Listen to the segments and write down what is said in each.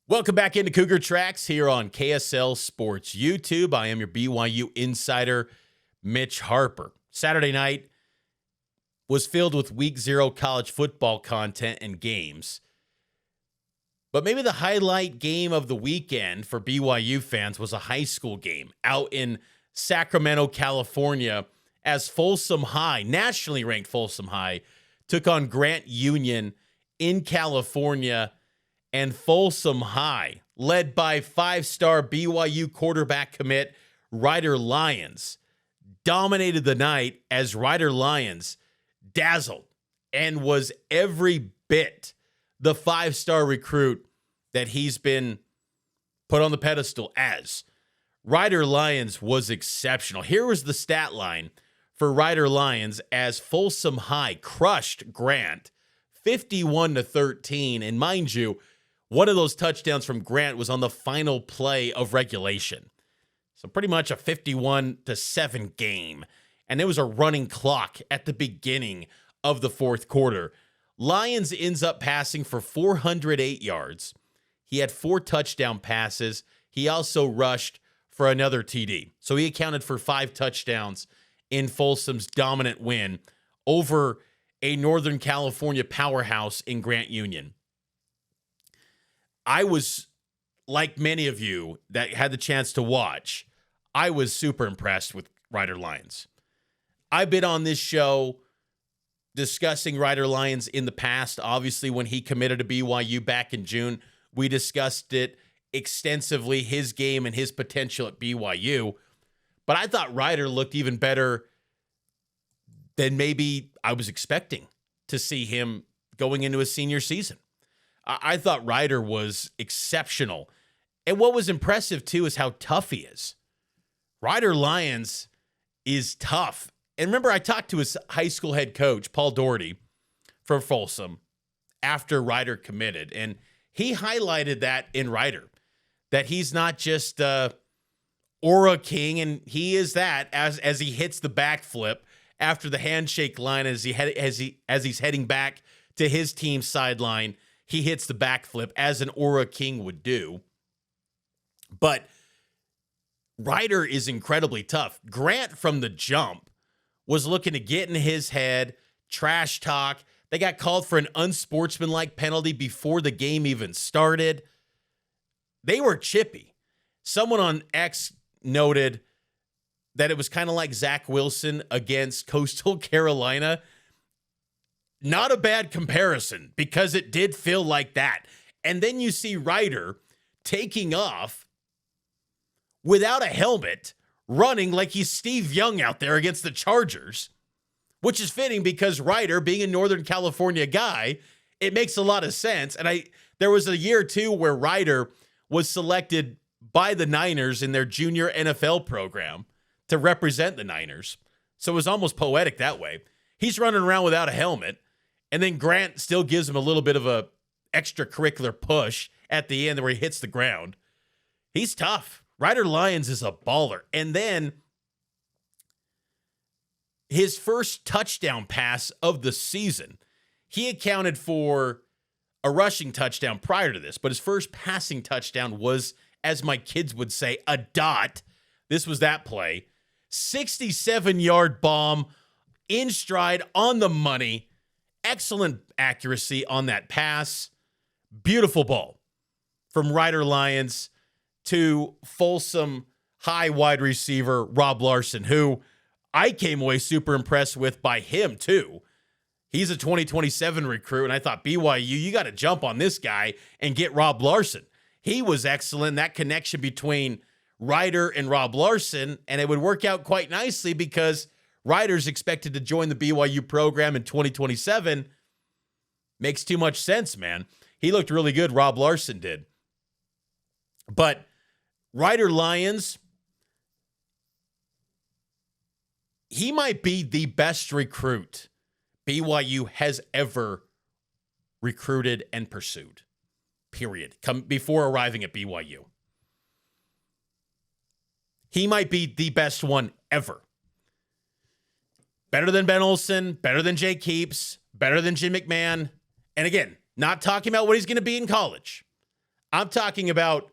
Welcome back into Cougar Tracks here on KSL Sports YouTube. I am your BYU insider, Mitch Harper. Saturday night was filled with Week 0 college football content and games. But maybe the highlight game of the weekend for BYU fans was a high school game out in Sacramento, California, as Folsom High, nationally ranked Folsom High, took on Grant Union in California. And Folsom High, led by five-star BYU quarterback commit Ryder Lyons, dominated the night as Ryder Lyons dazzled and was every bit the five-star recruit that he's been put on the pedestal as. Ryder Lyons was exceptional. Here was the stat line for Ryder Lyons as Folsom High crushed Grant 51-13. And mind you, one of those touchdowns from Grant was on the final play of regulation. So pretty much a 51-7 game. And there was a running clock at the beginning of the fourth quarter. Lyons ends up passing for 408 yards. He had 4 touchdown passes. He also rushed for another TD. So he accounted for 5 touchdowns in Folsom's dominant win over a Northern California powerhouse in Grant Union. I was, like many of you that had the chance to watch, I was super impressed with Ryder Lyons. I've been on this show discussing Ryder Lyons in the past. Obviously, when he committed to BYU back in June, we discussed it extensively, his game and his potential at BYU. But I thought Ryder looked even better than maybe I was expecting to see him going into his senior season. I thought Ryder was exceptional. And what was impressive, too, is how tough he is. Ryder Lyons is tough. And remember, I talked to his high school head coach, Paul Doherty, from Folsom, after Ryder committed. And he highlighted that in Ryder, that he's not just aura king, and he is that as he hits the backflip after the handshake line, as he's heading back to his team's sideline. He hits the backflip as an aura king would do. But Ryder is incredibly tough. Grant from the jump was looking to get in his head, trash talk. They got called for an unsportsmanlike penalty before the game even started. They were chippy. Someone on X noted that it was kind of like Zach Wilson against Coastal Carolina. Not a bad comparison, because it did feel like that. And then you see Ryder taking off without a helmet, running like he's Steve Young out there against the Chargers, which is fitting because Ryder, being a Northern California guy, it makes a lot of sense. And there was a year or two where Ryder was selected by the Niners in their junior NFL program to represent the Niners. So it was almost poetic that way. He's running around without a helmet. And then Grant still gives him a little bit of a extracurricular push at the end where he hits the ground. He's tough. Ryder Lyons is a baller. And then his first touchdown pass of the season, he accounted for a rushing touchdown prior to this, but his first passing touchdown was, as my kids would say, a dot. This was that play. 67-yard bomb in stride on the money. Excellent accuracy on that pass. Beautiful ball from Ryder Lyons to Folsom High wide receiver Rob Larson, who I came away super impressed with by him too. He's a 2027 recruit, and I thought, BYU, you got to jump on this guy and get Rob Larson. He was excellent. That connection between Ryder and Rob Larson, and it would work out quite nicely because Ryder's expected to join the BYU program in 2027. Makes too much sense, man. He looked really good, Rob Larson did. But Ryder Lyons, he might be the best recruit BYU has ever recruited and pursued, period, before arriving at BYU. He might be the best one ever. Better than Ben Olsen, better than Jake Heaps, better than Jim McMahon. And again, not talking about what he's going to be in college. I'm talking about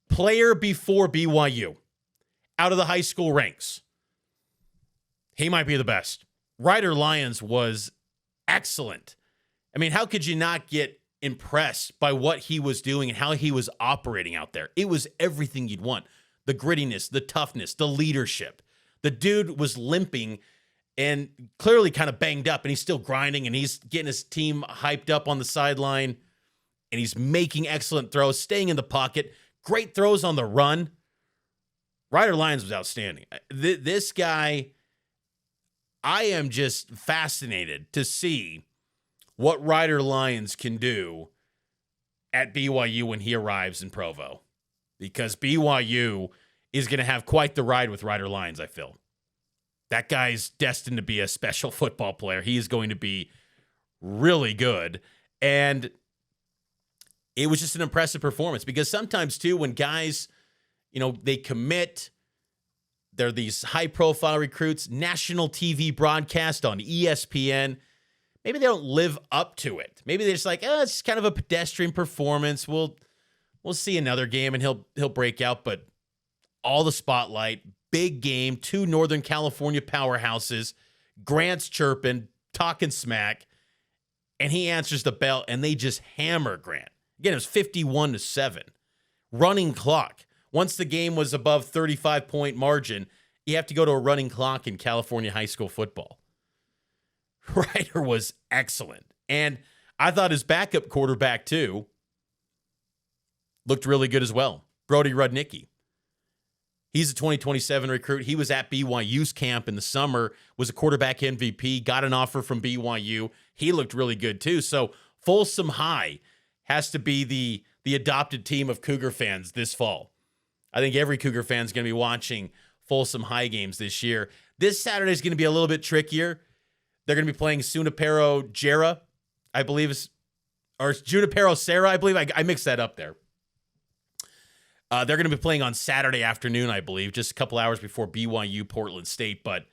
player before BYU, out of the high school ranks. He might be the best. Ryder Lyons was excellent. I mean, how could you not get impressed by what he was doing and how he was operating out there? It was everything you'd want. The grittiness, the toughness, the leadership. The dude was limping and clearly kind of banged up, and he's still grinding, and he's getting his team hyped up on the sideline, and he's making excellent throws, staying in the pocket, great throws on the run. Ryder Lyons was outstanding. This guy, I am just fascinated to see what Ryder Lyons can do at BYU when he arrives in Provo, because BYU is going to have quite the ride with Ryder Lyons, I feel. That guy's destined to be a special football player. He is going to be really good. And it was just an impressive performance, because sometimes, too, when guys, they commit, they're these high-profile recruits, national TV broadcast on ESPN, maybe they don't live up to it. Maybe they're just like, it's kind of a pedestrian performance. We'll see another game, and he'll break out. But all the spotlight, big game, 2 Northern California powerhouses, Grant's chirping, talking smack, and he answers the bell, and they just hammer Grant. Again, it was 51-7. Running clock. Once the game was above 35-point margin, you have to go to a running clock in California high school football. Ryder was excellent. And I thought his backup quarterback, too, looked really good as well. Brody Rudnicki. He's a 2027 recruit. He was at BYU's camp in the summer, was a quarterback MVP, got an offer from BYU. He looked really good, too. So Folsom High has to be the adopted team of Cougar fans this fall. I think every Cougar fan is going to be watching Folsom High games this year. This Saturday is going to be a little bit trickier. They're going to be playing Junipero Serra, I believe, or Junipero Serra, I believe. I mixed that up there. They're going to be playing on Saturday afternoon, I believe, just a couple hours before BYU Portland State. But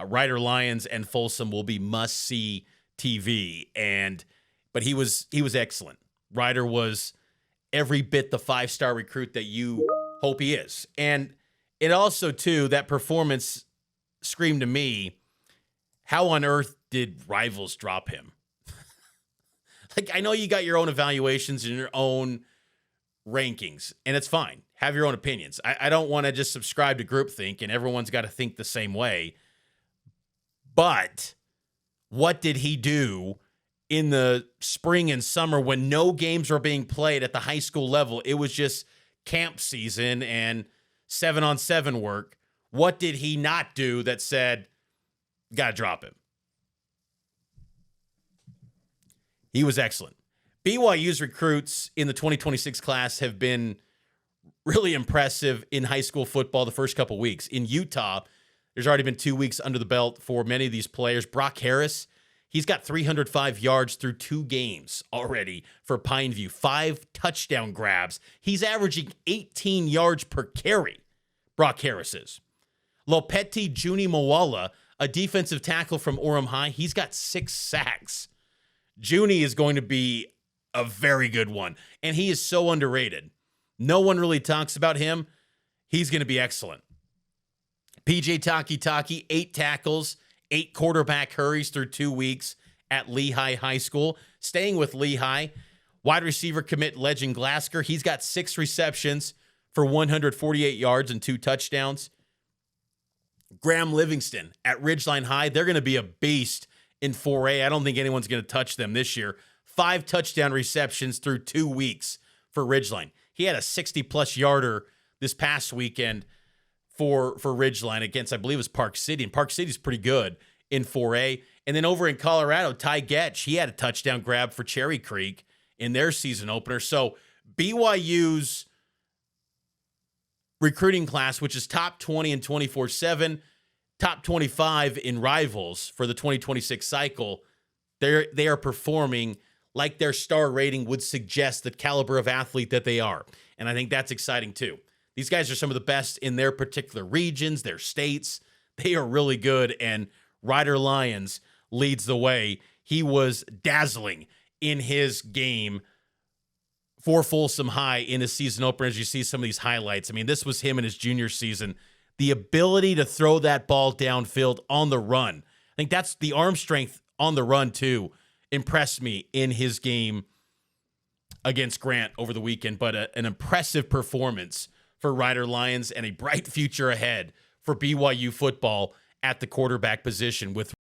Ryder Lyons and Folsom will be must-see TV. But he was excellent. Ryder was every bit the 5-star recruit that you hope he is. And it also, too, that performance screamed to me, how on earth did rivals drop him? Like, I know you got your own evaluations and your own rankings, and it's fine. Have your own opinions. I don't want to just subscribe to groupthink and everyone's got to think the same way. But what did he do in the spring and summer when no games were being played at the high school level? It was just camp season and 7-on-7 work. What did he not do that said, got to drop him? He was excellent. BYU's recruits in the 2026 class have been really impressive in high school football the first couple weeks. In Utah, there's already been 2 weeks under the belt for many of these players. Brock Harris, he's got 305 yards through 2 games already for Pineview, 5 touchdown grabs. He's averaging 18 yards per carry, Brock Harris is. Lopeti Juni-Mawala, a defensive tackle from Orem High, he's got 6 sacks. Junie is going to be a very good one, and he is so underrated. No one really talks about him. He's going to be excellent. PJ Taki, 8 tackles, 8 quarterback hurries through 2 weeks at Lehigh High School. Staying with Lehigh, wide receiver commit Legend Glasker. He's got 6 receptions for 148 yards and 2 touchdowns. Graham Livingston at Ridgeline High. They're going to be a beast in 4A. I don't think anyone's going to touch them this year. 5 touchdown receptions through 2 weeks for Ridgeline. He had a 60-plus yarder this past weekend for Ridgeline against, I believe it was Park City. And Park City's pretty good in 4A. And then over in Colorado, Ty Getch, he had a touchdown grab for Cherry Creek in their season opener. So BYU's recruiting class, which is top 20 in 24/7, top 25 in rivals for the 2026 cycle, they are performing like their star rating would suggest the caliber of athlete that they are. And I think that's exciting too. These guys are some of the best in their particular regions, their states. They are really good, and Ryder Lyons leads the way. He was dazzling in his game for Folsom High in his season opener as you see some of these highlights. I mean, this was him in his junior season. The ability to throw that ball downfield on the run. I think that's the arm strength on the run, too, impressed me in his game against Grant over the weekend. But an impressive performance for Ryder Lyons and a bright future ahead for BYU football at the quarterback position with